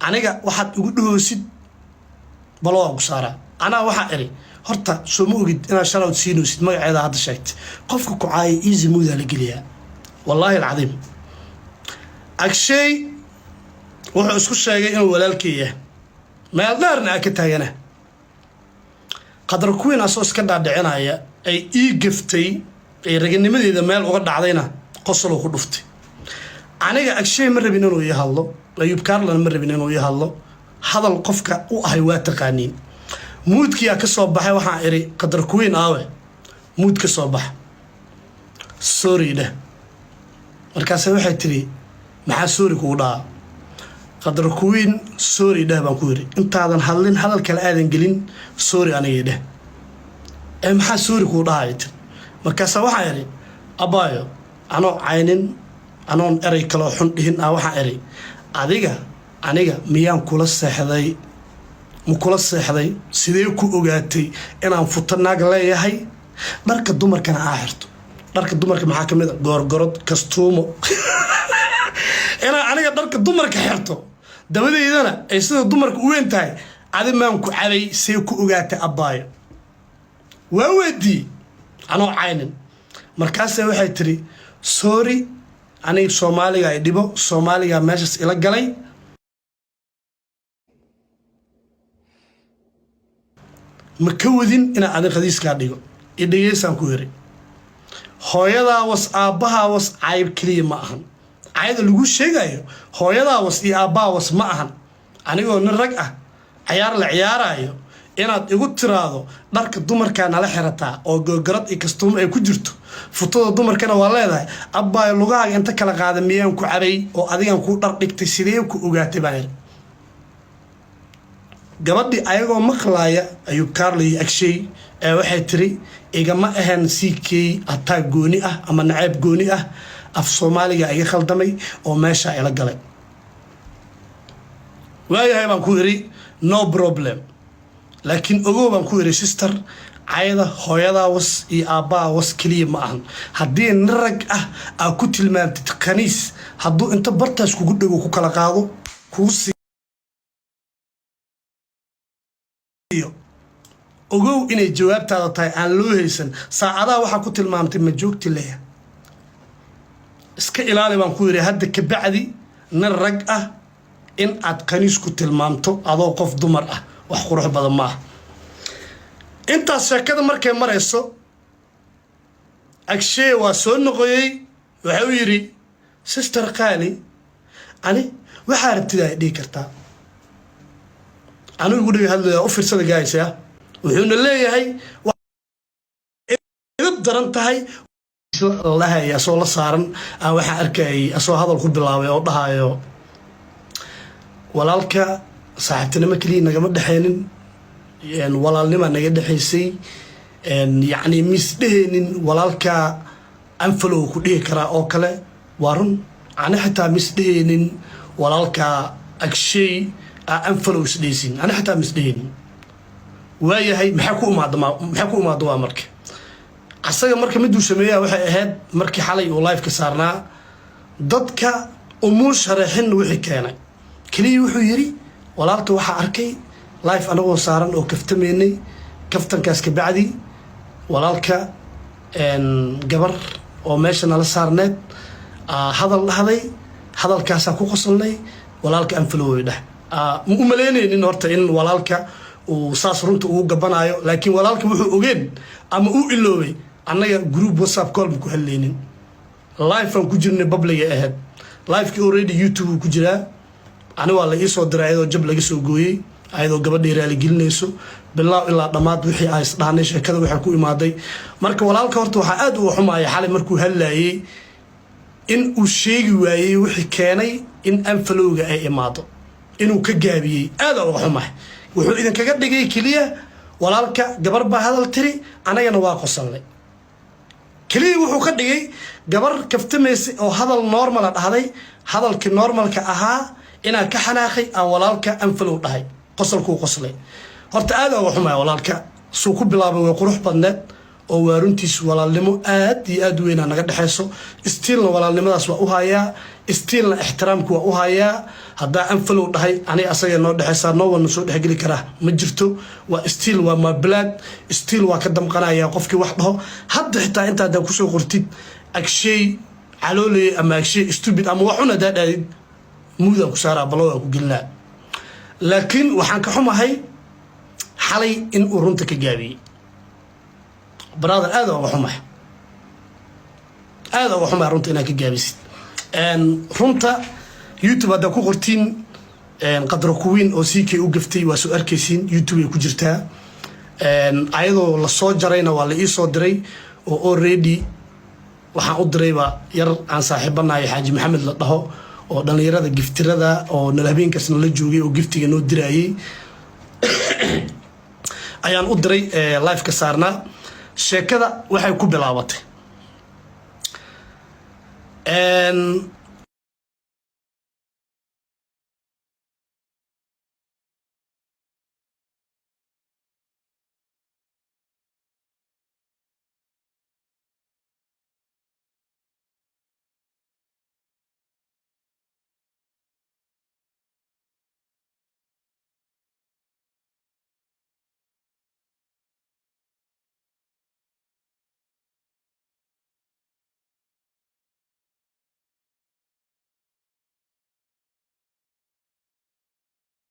aniga waxaad igu dhahoosid baloo ku saara ana waxa eri horta soo ma ogid inaa sharaad siinoosid magaceeda hadda sheegtay qofka ku caay easy mooda la geliyaa wallahi alcadiim agshay wuxuu isku sheegay inuu walaalkii yahay meel dheerna ka taagana qadar kuwiin asoo iska dhaadhicinaya ay ii gaftay ay raganimadeeda meel uga dhacdayna qosol ku dhuftay aniga agshay ma rabin inuu ii hadlo ayub karlan ma rabin inuu ii hadlo hadal qofka u ahay waa taqaaniin muudkii ka soo baxay waxaan iri qadar kuwiin aawe muud ka soo bax sorry dah markaas waxay tiri maxaa sorry kugu dhaa qadar kuwiin sorry dah baan ku yiri intaadan hadlin hadal kale aadan gelin sorry aniga dah maxaa sorry kugu dhaayay markaas waxaan iri abaayo anoo caynin anoon eray kale xun dhihin waxaan iri aniga miyaan kula seexday mukula seexday sidee ku ogaatay inaan futanaag leeyahay dharka dumarkana xirto dharka dumarka maxaa kamid ah goorgorod kastuumo aniga dharka dumarka xirto dabadeedana ay sida dumarka u weyn tahay maan ku cabay see ku ogaatay abaayo waa weydii anoo caynin markaas waxay tiri sorry aniga Soomaaliga ay dhibo Soomaaliga meeshas ila galay ma ka wadin ina aan qadiiska dhigo idhageysan ku yiri hooyada was aabaha was ayb kaliya ma ahan ayada lagu sheegayo hooyada was iyo aabaha was ma ahan anigoo nin rag ah ciyaar la ciyaarayo inaad igu tiraado dharka dumarka nala xirataa oo googorad iyo kastuum ay ku jirto futada dumarkana waa leedahay abbaay lugaaga inta kala qaada miyaan ku cabay oo adigan ku dhar dhigtay sidee ku ogaatay baan gabadhi ayagoo maqlaaya ayuu Carly agshay waxay tiri igama ahan CK ataa gooni ah ama naceeb gooni ah af Soomaaliga ay khaldamay oo meesha ila galay waayahay baan ku iri no problem laakiin ogow baan ku iri sister ayada hooyada was iyo aabaa was kaliya ma ahan haddii nin rag ah ku tilmaamtid kaniis hadduu inta bartaas kugu dhago ku kala qaado kuusi ogow inay jawaabtaada tahay aan loo haysan saacadaha waxa ku tilmaamtay ma joogti leeyahay iska ilaali baan ku yiri hadda ka bacdi nin rag ah in aad kaniis ku tilmaamto adoo qof dumar ah wax qurux badan ma inta sheekada markay marayso agshay waa soo noqoyay waxa uu yiri sister Qaali ani waxa rabtidaa dhigi kartaa anigu guriga hadlaya u fiirsada gaaysa wuxuuna leeyahay idab daran tahay Allah ya soo la saaran waxa arkay asoo hadal ku bilaabay oo dhahayo walaalka saaxiibtinimo kaliya nagama dhaxeenin walaalnimo naga dhaxaysay yani misdheenin walaalka anfalow ku dhigi kara oo kale warun ana xitaa misdheenin walaalka agshay anfalow isdheesin ana xitaa misdheenin waayahay maxaa ku umaado waa marka asaga marka miduu sameeyaa waxay ahayd markii xalay uu live ka saarnaa dadka umur sharaxin wixii keenay kaliya wuxuu yiri walaalka waxa arkay live anagoo saaran oo kaftameynay kaftankaas ka bacdi walaalka gabar oo meesha nala saarneed hadal dhahday hadalkaas ku qosolnay walaalka anfalow dhah u maleynaynin horta in walaalka uu saas runta uu gabanayo laakiin walaalka wuxuu ogeen ama uu iloobay annaga group WhatsApp call ku haleenin live aan ku jirnay public ahead live ki already YouTube ku jira ani waa la ii soo diray oo jab laga soo gooyay ayadoo gabadhii raali gelinayso bilaa ilaa dhamaad wixii ay isdhaanay sheekada waxa ku imaaday marka walaalka horta waxa aad u xumaayay xalay markuu hadlaayay in uu sheegi waayay wixii keenay in anfalowga ay imaado inuu ka gaabiyay aad u xumaay wuxuu idin kaga dhigay kaliya walaalka gabar baa hadal tiri anagana waa qosolnay kaliya wuxuu ka dhigay gabar kaftameysay oo hadal normal dhahday hadalkii normalka ahaa inaan ka xanaaqay aan walaalka anfalow dhahay qosolku qoslay horta aad uga xumaay walaalka soo ku bilaabay way qurux badneed oo waaruntiis walaalnimo aad iyo aad weyn naga dhaxayso stiilna walaalnimadaas waa u hayaa stiilna ixtiraamku waa u hayaa haddaa unfollow dhahay aniga asaga noo dhaxaysa no one soo dhaxgeli kara ma jirto waa stiil waa ma blood stiil waa ka damqanaya qofkii wax dhaho hadda xitaa inta aad ku soo qortid agshay caloolay ama agshay stupid ama waxuna daadadid muudan ku saara balow ku gelina laakiin waxaan ka xumahay xalay in uu runta ka gaabiyay brother aad uga xumahay runta inaa ka gaabisid runta YouTube hadda ku qortiin qadro kuwiin oo CK u gaftay waa soo arkaysiin YouTube ay ku jirtaa ayadoo la soo jarayna waa la ii soo diray oo already waxaan u dirayba yar aan saaxiibanahay Xaaji Maxamed la dhaho oo dhalinyarada giftirada oo habeenkaasna la joogay oo giftiga noo dirayay ayaan u diray live ka saarnaa sheekada waxay ku bilaabatay